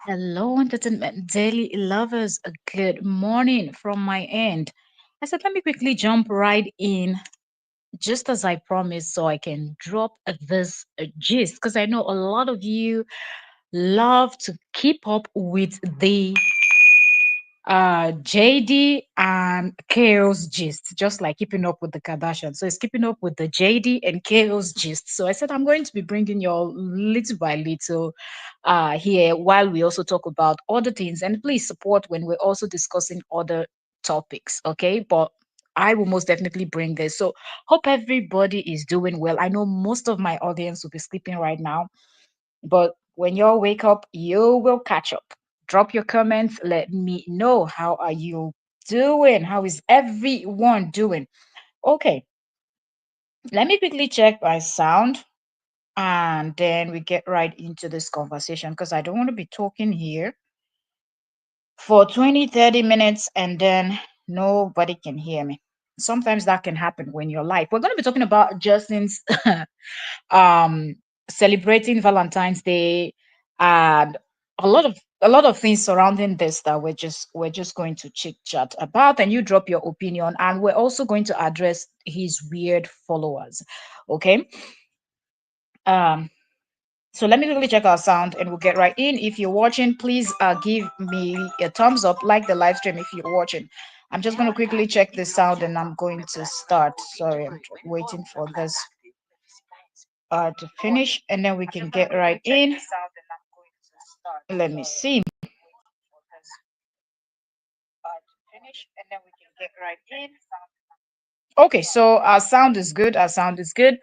Hello, Entertainment Daily lovers. Good morning from my end. I said, let me quickly jump right in, just as I promised, so I can drop this gist because I know a lot of you love to keep up with the JD and Chaos gist, just like keeping up with the Kardashians. So it's keeping up with the JD and Chaos gist. So I said I'm going to be bringing you all little by little here while we also talk about other things. And please support when we're also discussing other topics, okay? But I will most definitely bring this. So hope everybody is doing well. I know most of my audience will be sleeping right now, but when you all wake up, you will catch up. Drop your comments. Let me know, how are you doing? How is everyone doing? Okay, let me quickly check my sound and then we get right into this conversation because I don't want to be talking here for 20, 30 minutes and then nobody can hear me. Sometimes that can happen when you're live. We're going to be talking about Justin's um celebrating Valentine's Day and a lot of things surrounding this that we're just going to chit chat about, and you drop your opinion, and we're also going to address his weird followers. Okay. um so let me quickly check our sound and we'll get right in. If you're watching, please give me a thumbs up, like the live stream if you're watching. I'm just going to quickly check the sound and I'm going to start. Sorry, I'm waiting for this to finish and then we can get right in. Let me see. Okay, so our sound is good. Our sound is good.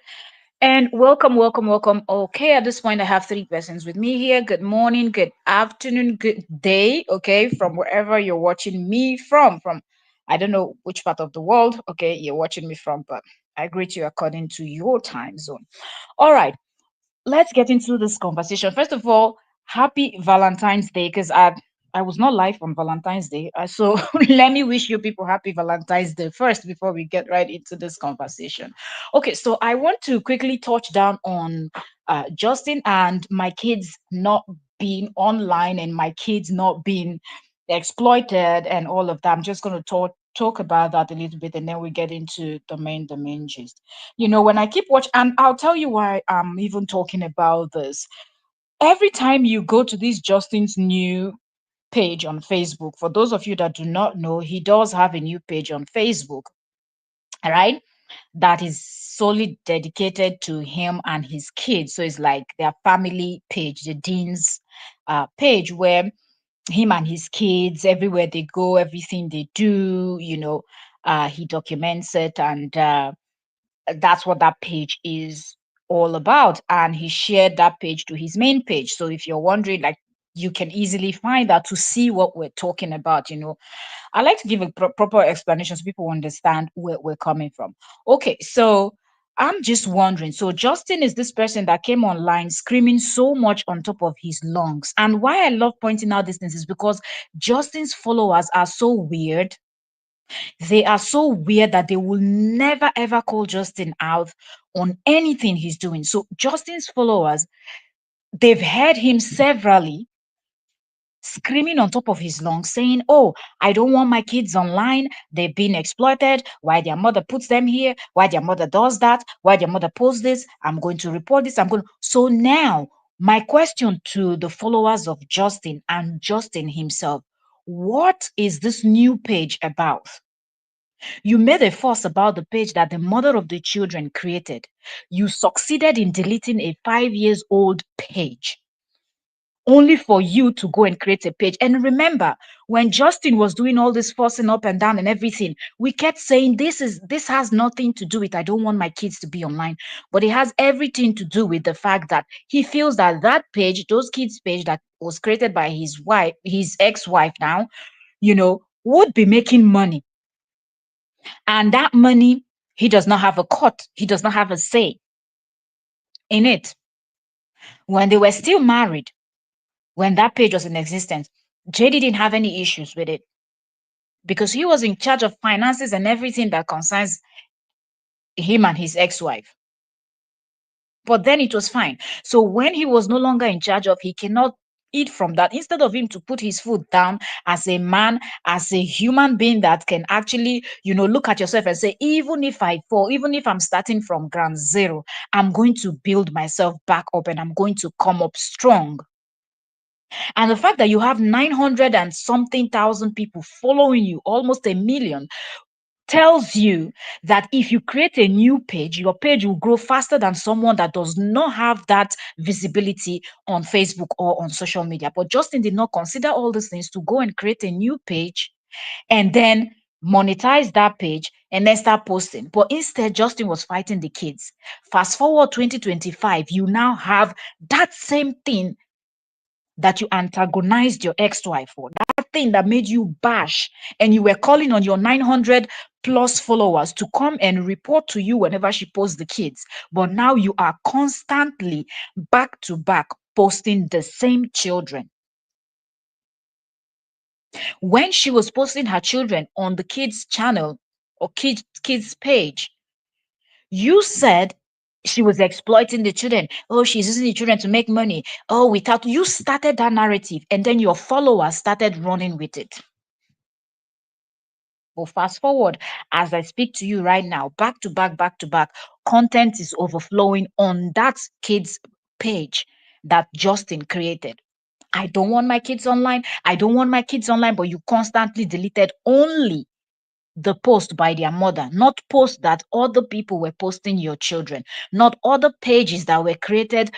And welcome, welcome, welcome. Okay, at this point, I have three persons with me here. Good morning, good afternoon, good day. Okay, from wherever you're watching me from, I don't know which part of the world. Okay, you're watching me from, but I greet you according to your time zone. All right, let's get into this conversation. First of all, happy Valentine's Day because I was not live on Valentine's Day. So let me wish you people happy Valentine's Day first before we get right into this conversation. Okay, so I want to quickly touch down on Justin and my kids not being online and my kids not being exploited and all of that. I'm just going to talk about that a little bit and then we get into the main gist. When I keep watch, and I'll tell you why I'm even talking about this. Every time you go to this Justin's new page on Facebook, for those of you that do not know, he does have a new page on Facebook, all right, that is solely dedicated to him and his kids. So it's like their family page, the Dean's page, where him and his kids, everywhere they go, everything they do, he documents it, and that's what that page is all about. And he shared that page to his main page. So if you're wondering, like, you can easily find that to see what we're talking about. I like to give a proper explanation so people understand where we're coming from. Okay, so I'm just wondering. So Justin is this person that came online screaming so much on top of his lungs. And why I love pointing out these things is because Justin's followers are so weird. They are so weird that they will never ever call Justin out on anything he's doing. So Justin's followers, they've heard him severally screaming on top of his lungs, saying, "Oh, I don't want my kids online. They've been exploited. Why their mother puts them here? Why their mother does that? Why their mother posts this? I'm going to report this. I'm going." So now, my question to the followers of Justin and Justin himself: what is this new page about? You made a fuss about the page that the mother of the children created. You succeeded in deleting a 5 years old page only for you to go and create a page. And remember, when Justin was doing all this fussing up and down and everything, we kept saying this has nothing to do with I don't want my kids to be online, but it has everything to do with the fact that he feels that that page, those kids page that was created by his wife, his ex-wife now, would be making money. And that money, he does not have a cut. He does not have a say in it. When they were still married, when that page was in existence, JD didn't have any issues with it because he was in charge of finances and everything that concerns him and his ex-wife. But then it was fine. So when he was no longer in charge of, he cannot eat from that, instead of him to put his foot down as a man, as a human being that can actually, look at yourself and say, even if I fall, even if I'm starting from ground zero, I'm going to build myself back up and I'm going to come up strong. And the fact that you have 900 and something thousand people following you, almost a million, tells you that if you create a new page, your page will grow faster than someone that does not have that visibility on Facebook or on social media. But Justin did not consider all these things to go and create a new page and then monetize that page and then start posting. But instead, Justin was fighting the kids. Fast forward 2025, you now have that same thing that you antagonized your ex-wife for, that thing that made you bash, and you were calling on your 900 plus followers to come and report to you whenever she posts the kids. But now you are constantly back to back posting the same children. When she was posting her children on the kids channel or kids page, you said she was exploiting the children. Oh, she's using the children to make money. Oh, without you started that narrative, and then your followers started running with it. But fast forward, as I speak to you right now, back to back, content is overflowing on that kids page that Justin created. I don't want my kids online. I don't want my kids online, but you constantly deleted only the post by their mother, not posts that other people were posting your children, not other pages that were created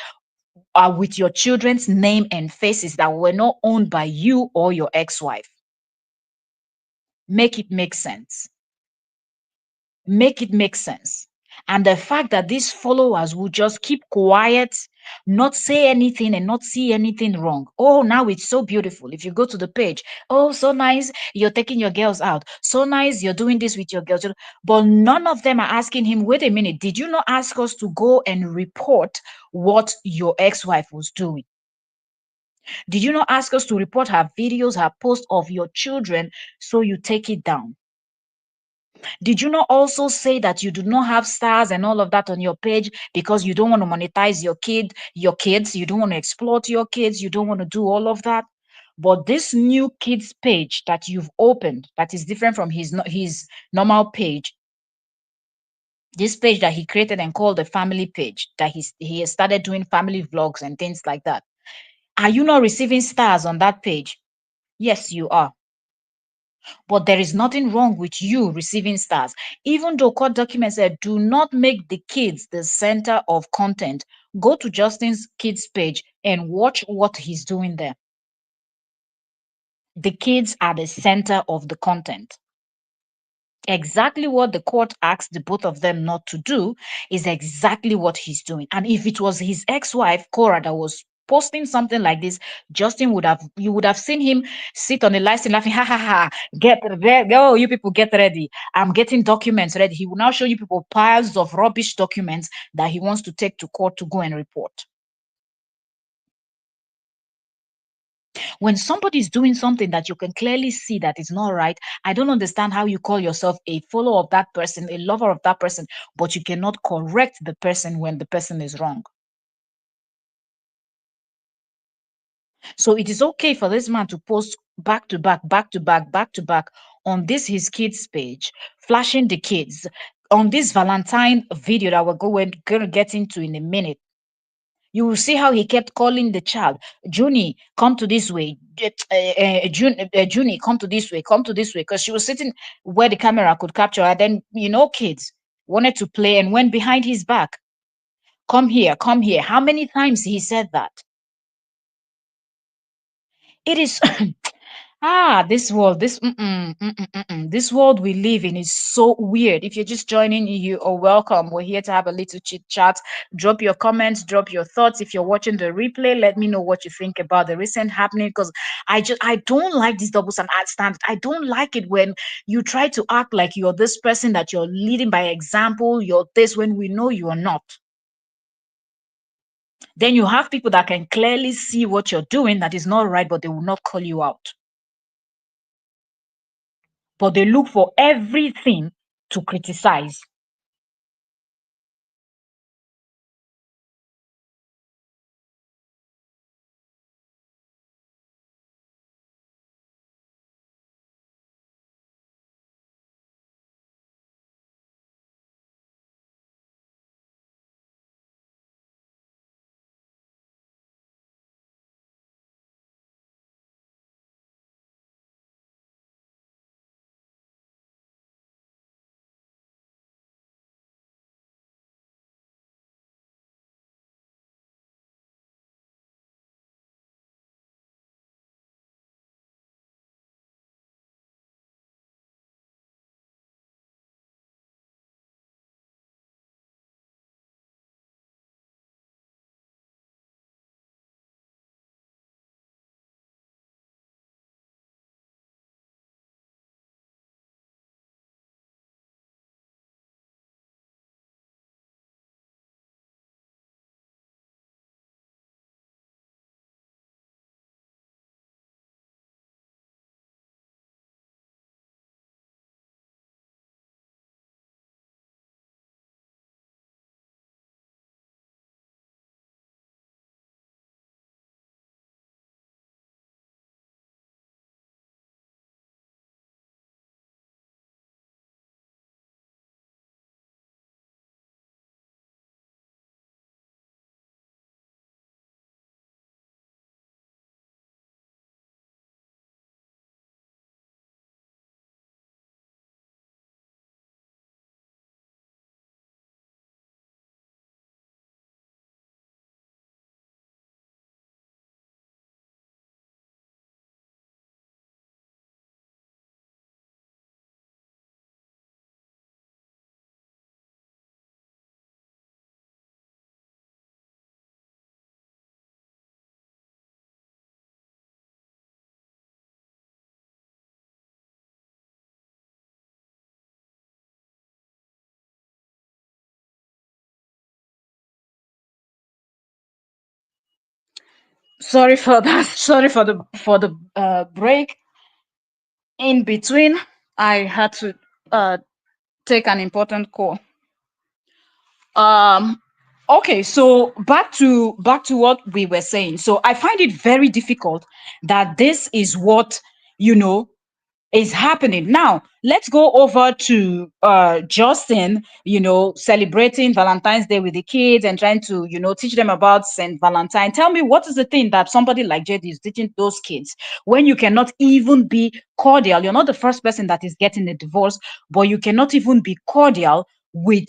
with your children's name and faces that were not owned by you or your ex-wife. Make it make sense. Make it make sense. And the fact that these followers will just keep quiet, not say anything and not see anything wrong. Oh, now it's so beautiful. If you go to the page, oh, so nice, you're taking your girls out. So nice, you're doing this with your girls. But none of them are asking him, wait a minute, did you not ask us to go and report what your ex-wife was doing? Did you not ask us to report her videos, her posts of your children, so you take it down? Did you not also say that you do not have stars and all of that on your page because you don't want to monetize your kids, you don't want to exploit your kids, you don't want to do all of that? But this new kids page that you've opened, that is different from his normal page, this page that he created and called the family page, that he has started doing family vlogs and things like that. Are you not receiving stars on that page? Yes, you are. But there is nothing wrong with you receiving stars. Even though court documents said do not make the kids the center of content, go to Justin's kids page and watch what he's doing there. The kids are the center of the content. Exactly what the court asked the both of them not to do is exactly what he's doing. And if it was his ex-wife, Cora, that was posting something like this, you would have seen him sit on the live stream laughing, ha ha ha, get ready. Oh, you people get ready. I'm getting documents ready. He will now show you people piles of rubbish documents that he wants to take to court to go and report. When somebody is doing something that you can clearly see that is not right, I don't understand how you call yourself a follower of that person, a lover of that person, but you cannot correct the person when the person is wrong. So it is okay for this man to post back to back, back to back, back to back on this his kids page, flashing the kids on this Valentine video that gonna get into in a minute. You will see how he kept calling the child, Junie, come to this way. Junie, come to this way, come to this way. Because she was sitting where the camera could capture her. Then, kids wanted to play and went behind his back. Come here, come here. How many times he said that? It is this world, this world we live in is so weird. If you're just joining, you are welcome. We're here to have a little chit chat. Drop your comments, drop your thoughts. If you're watching the replay, let me know what you think about the recent happening, because I don't like this double standard. I don't like it when you try to act like you're this person, that you're leading by example, you're this, when we know you are not. Then you have people that can clearly see what you're doing that is not right, but they will not call you out. But they look for everything to criticize. Sorry for that. Sorry for the break in between. I had to uh, take an important call. Um, okay, so back to what we were saying. So I find it very difficult that this is what you know is happening. Now, let's go over to Justin, celebrating Valentine's Day with the kids and trying to, teach them about Saint Valentine. Tell me, what is the thing that somebody like JD is teaching those kids when you cannot even be cordial? You're not the first person that is getting a divorce, but you cannot even be cordial with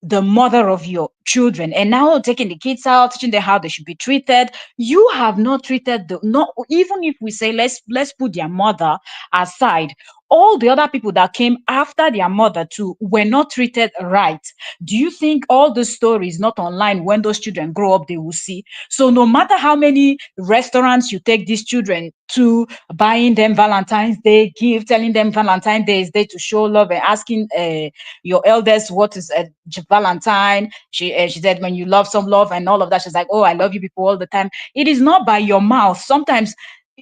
the mother of your children, and now taking the kids out, teaching them how they should be treated. You have not treated the, not even if we say let's put their mother aside, all the other people that came after their mother too were not treated right. Do you think all the stories not online, when those children grow up, they will see? So no matter how many restaurants you take these children to, buying them Valentine's Day gift, telling them Valentine's Day is there to show love, and asking your eldest what is a Valentine. She said, when you love some love and all of that, she's like, oh, I love you people all the time. It is not by your mouth. Sometimes,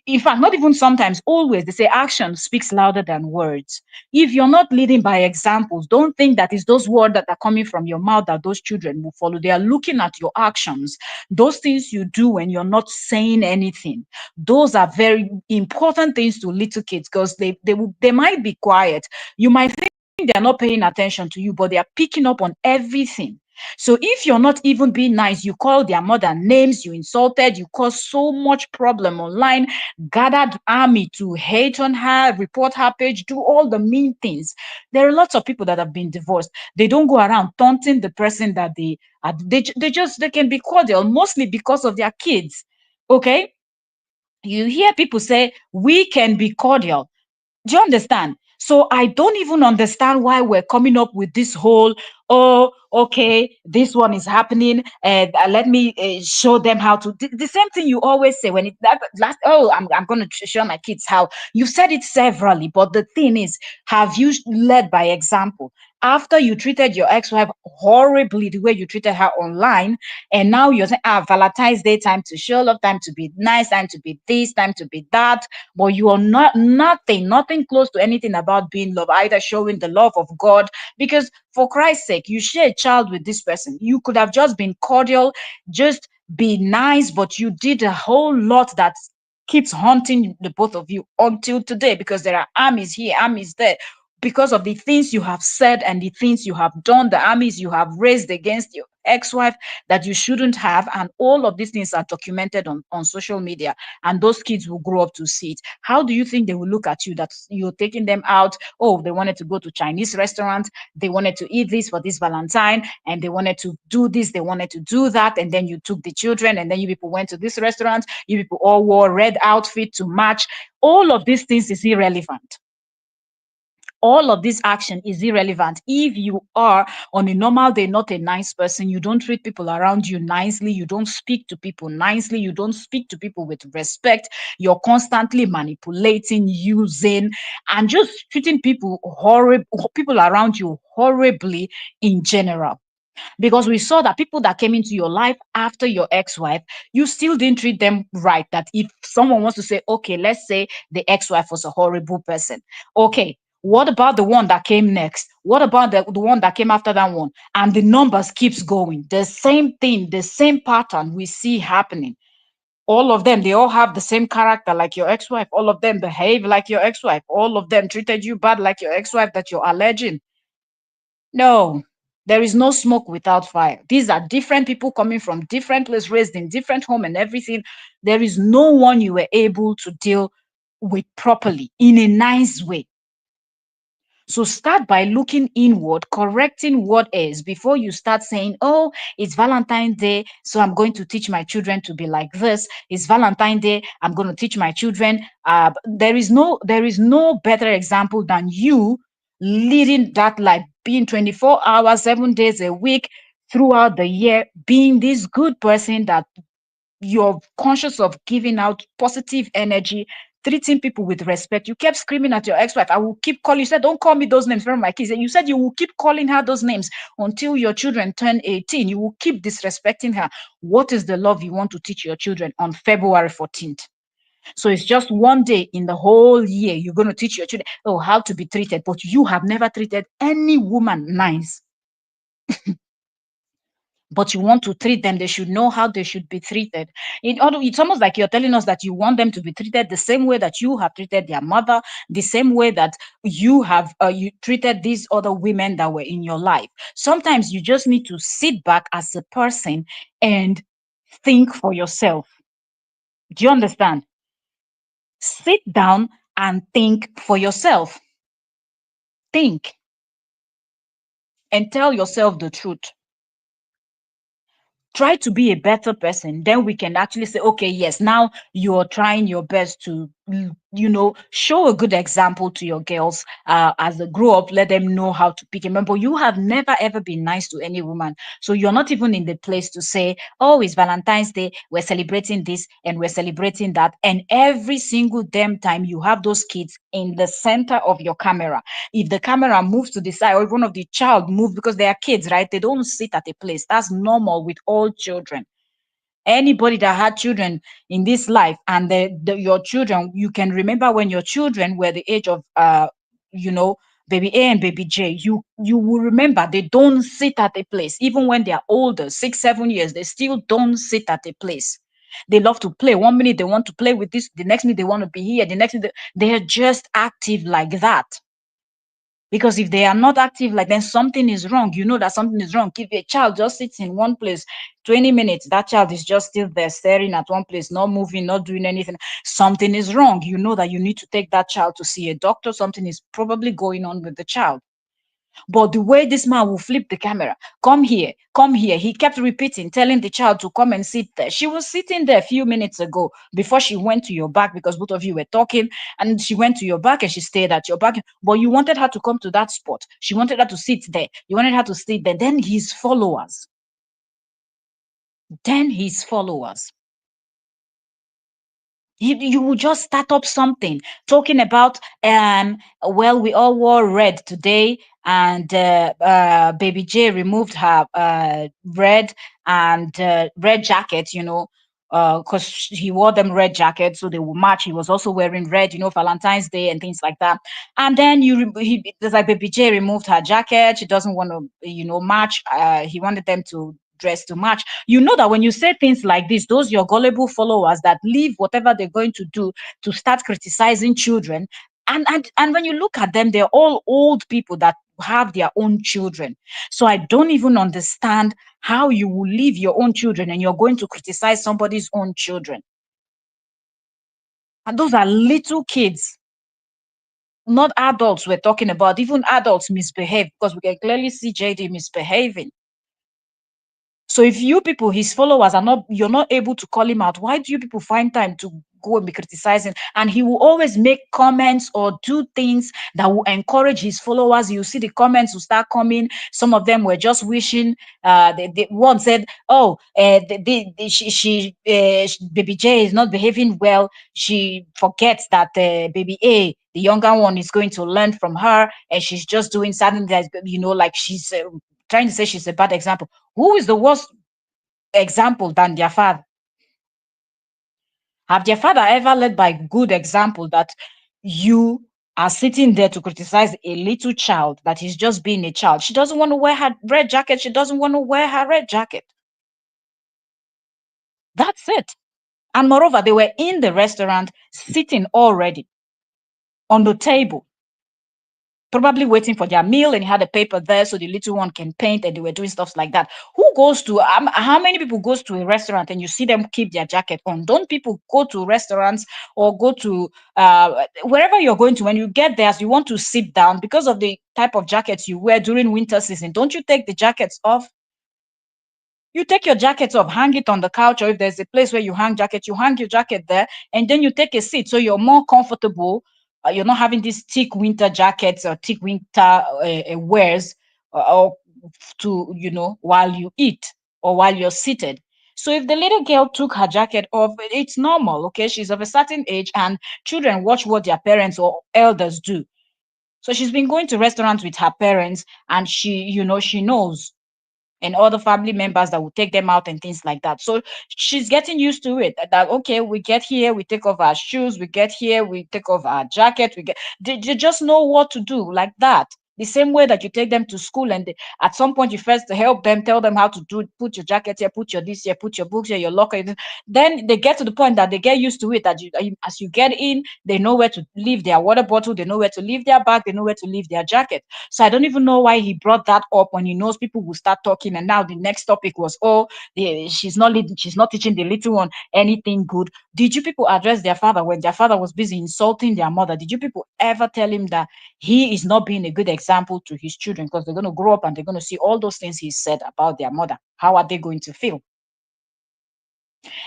in fact, not even sometimes, always, they say action speaks louder than words. If you're not leading by examples, don't think that it's those words that are coming from your mouth that those children will follow. They are looking at your actions. Those things you do when you're not saying anything, those are very important things to little kids, because they might be quiet. You might think they're not paying attention to you, but they are picking up on everything. So if you're not even being nice, you call their mother names, you insulted, you cause so much problem online, gathered army to hate on her, report her page, do all the mean things. There are lots of people that have been divorced. They don't go around taunting the person that they can be cordial, mostly because of their kids. Okay? You hear people say, we can be cordial. Do you understand? So I don't even understand why we're coming up with this whole, oh, okay, this one is happening, and let me show them how to. The same thing you always say when it that last. Oh, I'm going to show my kids how. You've said it severally, but the thing is, have you led by example? After you treated your ex-wife horribly, the way you treated her online, and now you're saying, Valentine's Day, time to show love, time to be nice, time to be this, time to be that, but you are not nothing close to anything about being love, either showing the love of God. Because for Christ's sake, you share a child with this person. You could have just been cordial, just be nice, but you did a whole lot that keeps haunting the both of you until today, because there are armies here, armies there, because of the things you have said and the things you have done, the armies you have raised against your ex-wife that you shouldn't have. And all of these things are documented on social media, and those kids will grow up to see it. How do you think they will look at you that you're taking them out? Oh, they wanted to go to Chinese restaurants, they wanted to eat this for this Valentine, and they wanted to do this, they wanted to do that, and then you took the children, and then you people went to this restaurant, you people all wore red outfit to match. All of these things is irrelevant. All of this action is irrelevant if you are on a normal day not a nice person. You don't treat people around you nicely, you don't speak to people nicely, you don't speak to people with respect, you're constantly manipulating, using, and just treating people horrible, people around you horribly in general. Because we saw that people that came into your life after your ex-wife, you still didn't treat them right. That if someone wants to say, okay, let's say the ex-wife was a horrible person, okay, what about the one that came next? What about the one that came after that one? And the numbers keeps going, the same thing, the same pattern we see happening. All of them, they all have the same character like your ex-wife. All of them behave like your ex-wife. All of them treated you bad like your ex-wife that you're alleging. No, there is no smoke without fire. These are different people coming from different places, raised in different home and everything. There is no one you were able to deal with properly in a nice way. So start by looking inward, correcting what is before you start saying, oh, it's Valentine's Day, so I'm going to teach my children to be like this. It's Valentine's Day, I'm going to teach my children. There is no better example than you leading that life, being 24 hours, 7 days a week throughout the year, being this good person that you're conscious of giving out positive energy treating people with respect. You kept screaming at your ex-wife, I will keep calling. You said, don't call me those names from my kids. And you said you will keep calling her those names until your children turn 18. You will keep disrespecting her. What is the love you want to teach your children on February 14th? So it's just one day in the whole year you're going to teach your children, oh, how to be treated. But you have never treated any woman nice. But you want to treat them, they should know how they should be treated. It's almost like you're telling us that you want them to be treated the same way that you have treated their mother, the same way that you have you treated these other women that were in your life. Sometimes you just need to sit back as a person and think for yourself. Do you understand? Sit down and think for yourself. Think and tell yourself the truth. Try to be a better person. Then we can actually say, okay, yes, now you're trying your best to, show a good example to your girls as they grow up. Let them know how to pick. Remember, you have never ever been nice to any woman, so you're not even in the place to say, oh, it's Valentine's Day, we're celebrating this and we're celebrating that. And every single damn time you have those kids in the center of your camera. If the camera moves to the side, or if one of the child move, because they are kids, right? They don't sit at a place. That's normal with all children. Anybody that had children in this life, and your children, you can remember when your children were the age of you know baby A and baby J, you will remember they don't sit at a place. Even when they are older, 6 7 years, they still don't sit at a place. They love to play. One minute they want to play with this, the next minute they want to be here, the next minute they're just active like that. Because if they are not active, like, then something is wrong. You know that something is wrong. If a child just sits in one place 20 minutes, that child is just still there staring at one place, not moving, not doing anything. Something is wrong. You know that you need to take that child to see a doctor. Something is probably going on with the child. But the way this man will flip the camera, come here, come here. He kept repeating, telling the child to come and sit there. She was sitting there a few minutes ago before she went to your back because both of you were talking, and she went to your back and she stayed at your back. But you wanted her to come to that spot. She wanted her to sit there. You wanted her to sit there. Then his followers, you will just start up something talking about well, we all wore red today, and baby J removed her red and red jacket, because he wore them red jackets so they will match. He was also wearing red, Valentine's Day and things like that. And then there's like baby J removed her jacket. She doesn't want to match. He wanted them to dress to match. You know that when you say things like this, those your gullible followers that leave whatever they're going to do to start criticizing children. And when you look at them, they're all old people that have their own children. So I don't even understand how you will leave your own children and you're going to criticize somebody's own children. And those are little kids, not adults we're talking about. Even adults misbehave, because we can clearly see JD misbehaving. So if you people, his followers, you're not able to call him out, why do you people find time to go and be criticizing? And he will always make comments or do things that will encourage his followers. You see the comments will start coming. Some of them were just wishing. One said, "Oh, baby J is not behaving well. She forgets that baby A, the younger one, is going to learn from her, and she's just doing something that like she's." Trying to say she's a bad example. Who is the worst example than their father? Have their father ever led by good example that you are sitting there to criticize a little child that is just being a child? She doesn't want to wear her red jacket. She doesn't want to wear her red jacket. That's it. And moreover, they were in the restaurant sitting already on the table, probably waiting for their meal, and he had a paper there so the little one can paint, and they were doing stuff like that. Who goes to how many people goes to a restaurant and you see them keep their jacket on? Don't people go to restaurants or go to wherever you're going to, when you get there, as you want to sit down because of the type of jackets you wear during winter season, don't you take the jackets off? You take your jacket off, hang it on the couch, or if there's a place where you hang jacket, you hang your jacket there, and then you take a seat so you're more comfortable. You're not having these thick winter jackets or thick winter wears or to while you eat or while you're seated. So if the little girl took her jacket off, it's normal, okay? She's of a certain age, and children watch what their parents or elders do. So she's been going to restaurants with her parents, and she knows, and other family members that will take them out and things like that. So she's getting used to it. That okay, we get here, we take off our shoes, we get here, we take off our jacket, they just know what to do like that. The same way that you take them to school, and at some point you first help them, tell them how to do, put your jacket here, put your this here, put your books here, your locker. Then they get to the point that they get used to it. That as you get in, they know where to leave their water bottle, they know where to leave their bag, they know where to leave their jacket. So I don't even know why he brought that up when he knows people will start talking. And now the next topic was, oh, she's not teaching the little one anything good. Did you people address their father when their father was busy insulting their mother? Did you people ever tell him that he is not being a good example to his children, because they're going to grow up and they're going to see all those things he said about their mother? How are they going to feel?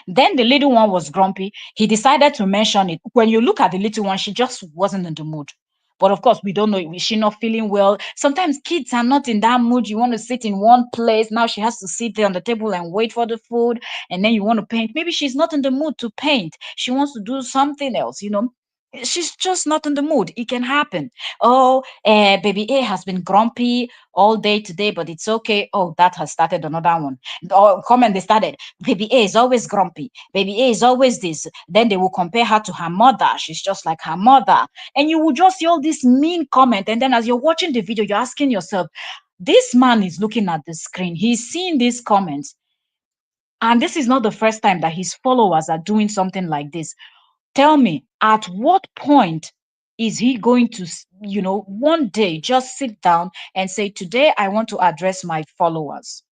Then the little one was grumpy. He decided to mention it. When you look at the little one, she just wasn't in the mood. But of course, we don't know. Is she not feeling well? Sometimes kids are not in that mood. You want to sit in one place. Now she has to sit there on the table and wait for the food. And then you want to paint. Maybe she's not in the mood to paint. She wants to do something else. She's just not in the mood. It can happen. Oh, baby A has been grumpy all day today, but it's okay. Oh, that has started another one. Or comment they started. Baby A is always grumpy. Baby A is always this. Then they will compare her to her mother. She's just like her mother. And you will just see all this mean comment. And then as you're watching the video, you're asking yourself, this man is looking at the screen. He's seeing these comments. And this is not the first time that his followers are doing something like this. Tell me, at what point is he going to, one day just sit down and say, today I want to address my followers.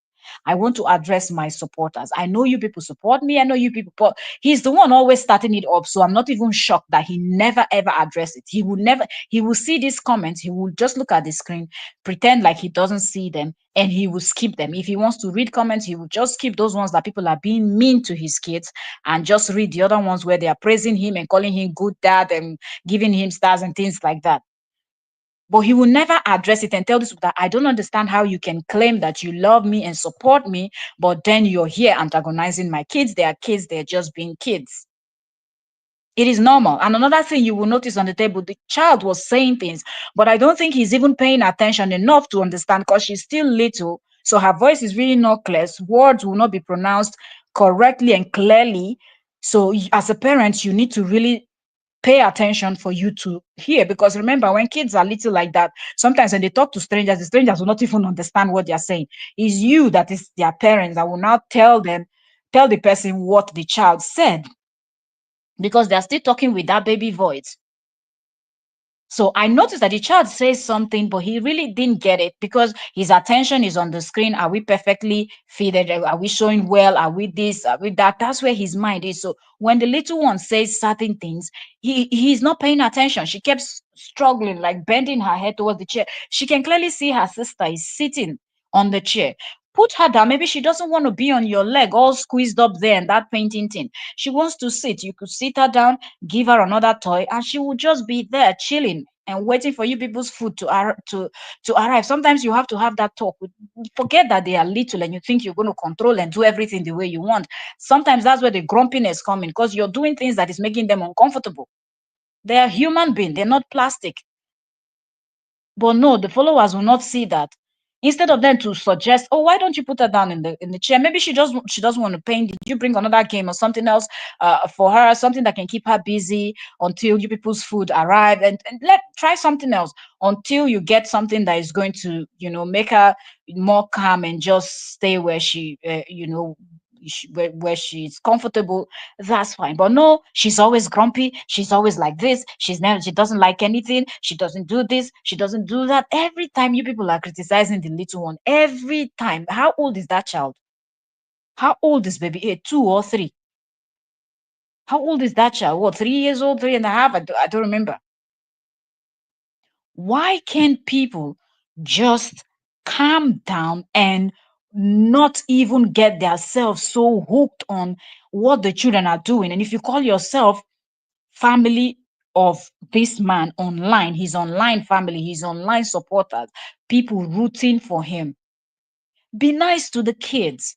I want to address my supporters. I know you people support me. I know you people, but he's the one always starting it up. So I'm not even shocked that he never ever address it. He will see these comments. He will just look at the screen, pretend like he doesn't see them, and he will skip them. If he wants to read comments, he will just skip those ones that people are being mean to his kids and just read the other ones where they are praising him and calling him good dad and giving him stars and things like that. But he will never address it and tell this that I don't understand how you can claim that you love me and support me, but then you're here antagonizing my kids. They are kids, they're just being kids. It is normal. And another thing you will notice on the table, the child was saying things, but I don't think he's even paying attention enough to understand, because she's still little. So her voice is really not clear. Words will not be pronounced correctly and clearly. So as a parent, you need to really pay attention for you to hear. Because remember, when kids are little like that, sometimes when they talk to strangers, the strangers will not even understand what they're saying. It's you that is their parents that will now tell the person what the child said, because they're still talking with that baby voice. So I noticed that the child says something, but he really didn't get it because his attention is on the screen. Are we perfectly fitted? Are we showing well? Are we this? Are we that? That's where his mind is. So when the little one says certain things, he's not paying attention. She kept struggling, like bending her head towards the chair. She can clearly see her sister is sitting on the chair. Put her down. Maybe she doesn't want to be on your leg, all squeezed up there and that painting thing. She wants to sit. You could sit her down, give her another toy, and she will just be there chilling and waiting for you people's food to arrive. Sometimes you have to have that talk. Forget that they are little and you think you're going to control and do everything the way you want. Sometimes that's where the grumpiness comes in, because you're doing things that is making them uncomfortable. They are human beings. They're not plastic. But no, the followers will not see that. Instead of them to suggest, oh, why don't you put her down in the chair? Maybe she doesn't want to paint. Did you bring another game or something else for her, something that can keep her busy until you people's food arrive, and let try something else until you get something that is going to make her more calm and just stay where where she's comfortable. That's fine. But no, she's always grumpy. She's always like this. She doesn't like anything. She doesn't do this. She doesn't do that. Every time you people are criticizing the little one, every time. How old is that child? How old is baby A? 2 or 3? How old is that child? What, 3 years old, 3.5? I don't remember. Why can't people just calm down and not even get themselves so hooked on what the children are doing? And if you call yourself family of this man online, his online family, his online supporters, people rooting for him, be nice to the kids.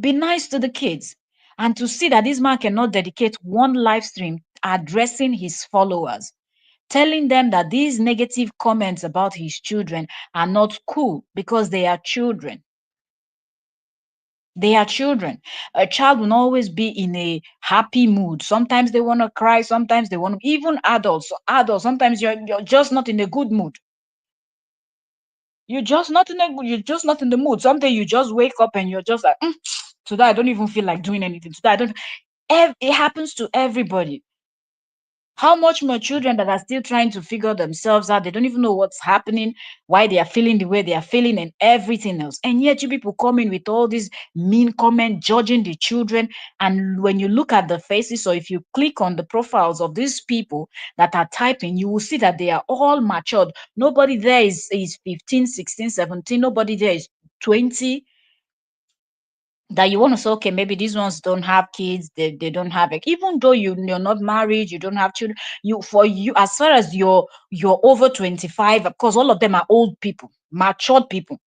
Be nice to the kids. And to see that this man cannot dedicate one live stream addressing his followers, telling them that these negative comments about his children are not cool because they are children. They are children. A child will not always be in a happy mood. Sometimes they want to cry. Sometimes they want to, even adults. Adults, sometimes you're just not in a good mood. You're just not in the mood. Sometimes you just wake up and you're just like, today I don't even feel like doing anything. Today I don't. It happens to everybody. How much more children that are still trying to figure themselves out? They don't even know what's happening, why they are feeling the way they are feeling, and everything else. And yet, you people come in with all these mean comments, judging the children. And when you look at the faces, or if you click on the profiles of these people that are typing, you will see that they are all matured. Nobody there is 15, 16, 17. Nobody there is 20, that you want to say, okay, maybe these ones don't have kids, they don't have it. Even though you're not married, you don't have children, for you, as far as you're over 25, of course, all of them are old people, matured people.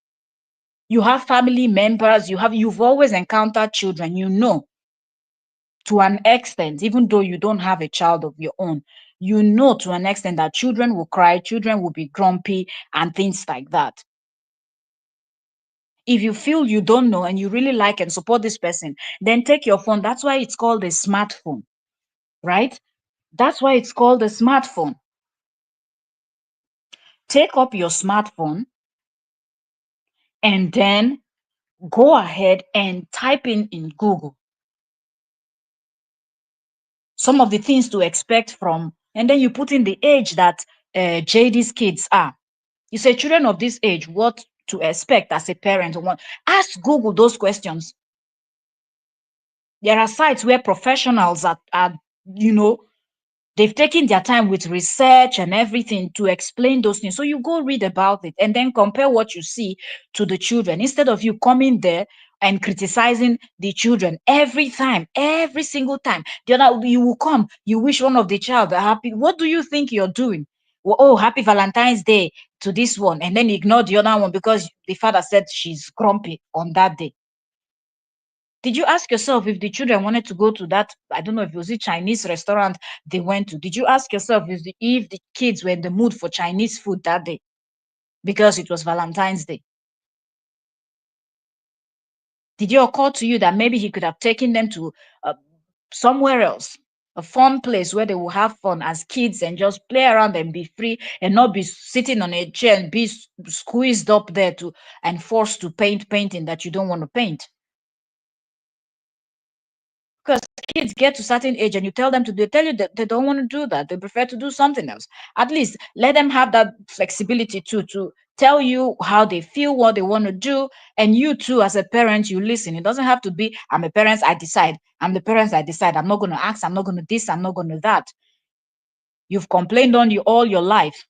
You have family members, you've always encountered children, to an extent, even though you don't have a child of your own, to an extent that children will cry, children will be grumpy, and things like that. If you feel you don't know and you really like and support this person, then take your phone. That's why it's called a smartphone, right? That's why it's called a smartphone. Take up your smartphone and then go ahead and type in Google some of the things to expect from, and then you put in the age that JD's kids are. You say, children of this age, what to expect as a parent? Ask Google those questions. There are sites where professionals are you know, they've taken their time with research and everything to explain those things. So you go read about it and then compare what you see to the children instead of you coming there and criticizing the children every time, every single time. The other, you will come, you wish one of the child a happy. What do you think you're doing? Well, oh, happy Valentine's Day to this one, and then ignore the other one because the father said she's grumpy on that day. Did you ask yourself if the children wanted to go to that? I don't know if it was a Chinese restaurant they went to. Did you ask yourself if the kids were in the mood for Chinese food that day because it was Valentine's Day? Did it occur to you that maybe he could have taken them to somewhere else, a fun place where they will have fun as kids and just play around and be free and not be sitting on a chair and be squeezed up there to and forced to paint painting that you don't want to paint? Because kids get to certain age and you tell them to do, they tell you that they don't want to do that. They prefer to do something else. At least let them have that flexibility too, to tell you how they feel, what they want to do. And you too, as a parent, you listen. It doesn't have to be, I'm a parent, I decide. I'm the parents, I decide. I'm not going to ask, I'm not going to this, I'm not going to that. You've complained on you all your life.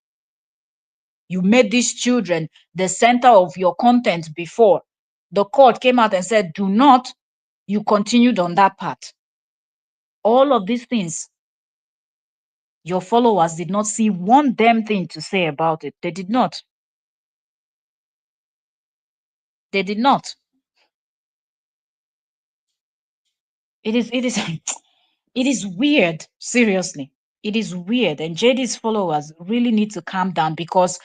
You made these children the center of your content before. The court came out and said, do not. You continued on that path. All of these things, your followers did not see one damn thing to say about it. They did not. They did not. It is it is weird, seriously. It is weird. And JD's followers really need to calm down because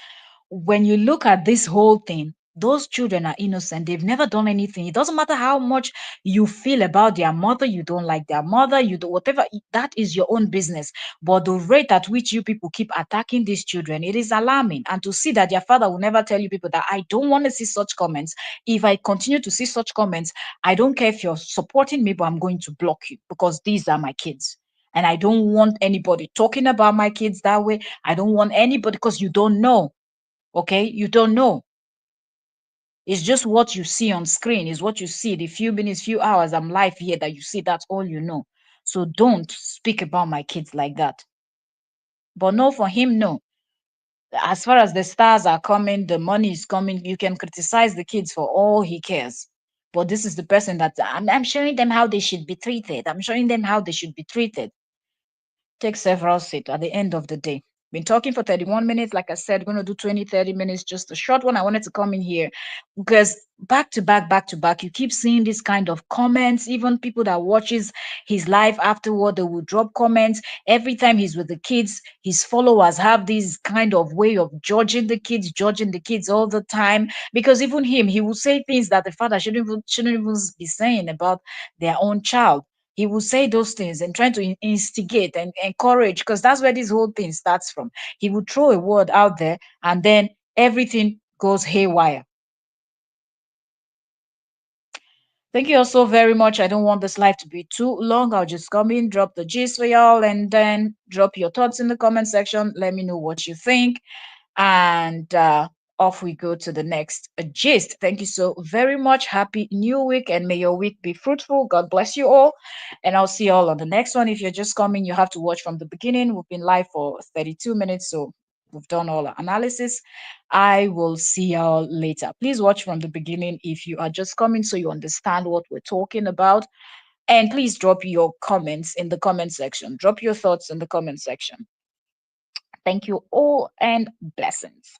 when you look at this whole thing, those children are innocent. They've never done anything. It doesn't matter how much you feel about their mother, you don't like their mother, you do whatever, that is your own business. But the rate at which you people keep attacking these children, it is alarming. And to see that their father will never tell you people that I don't want to see such comments. If I continue to see such comments, I don't care if you're supporting me, but I'm going to block you because these are my kids. And I don't want anybody talking about my kids that way. I don't want anybody because you don't know. Okay, you don't know. It's just what you see on screen, is what you see the few minutes, few hours I'm live here that you see. That's all you know. So don't speak about my kids like that. But no, for him, no. As far as the stars are coming, the money is coming, you can criticize the kids for all he cares. But this is the person that I'm showing them how they should be treated. I'm showing them how they should be treated. Take several seats at the end of the day. Been talking for 31 minutes. Like I said, going to do 20, 30 minutes, just a short one. I wanted to come in here because back to back, you keep seeing this kind of comments. Even people that watches his live afterward, they will drop comments. Every time he's with the kids, his followers have this kind of way of judging the kids all the time. Because even him, he will say things that the father shouldn't even be saying about their own child. He will say those things and trying to instigate and encourage, because that's where this whole thing starts from. He will throw a word out there and then everything goes haywire. Thank you all so very much. I don't want this live to be too long. I'll just come in, drop the gist for y'all, and then drop your thoughts in the comment section. Let me know what you think. And off we go to the next gist. Thank you so very much. Happy new week, and may your week be fruitful. God bless you all. And I'll see you all on the next one. If you're just coming, you have to watch from the beginning. We've been live for 32 minutes, so we've done all our analysis. I will see y'all later. Please watch from the beginning if you are just coming so you understand what we're talking about. And please drop your comments in the comment section. Drop your thoughts in the comment section. Thank you all and blessings.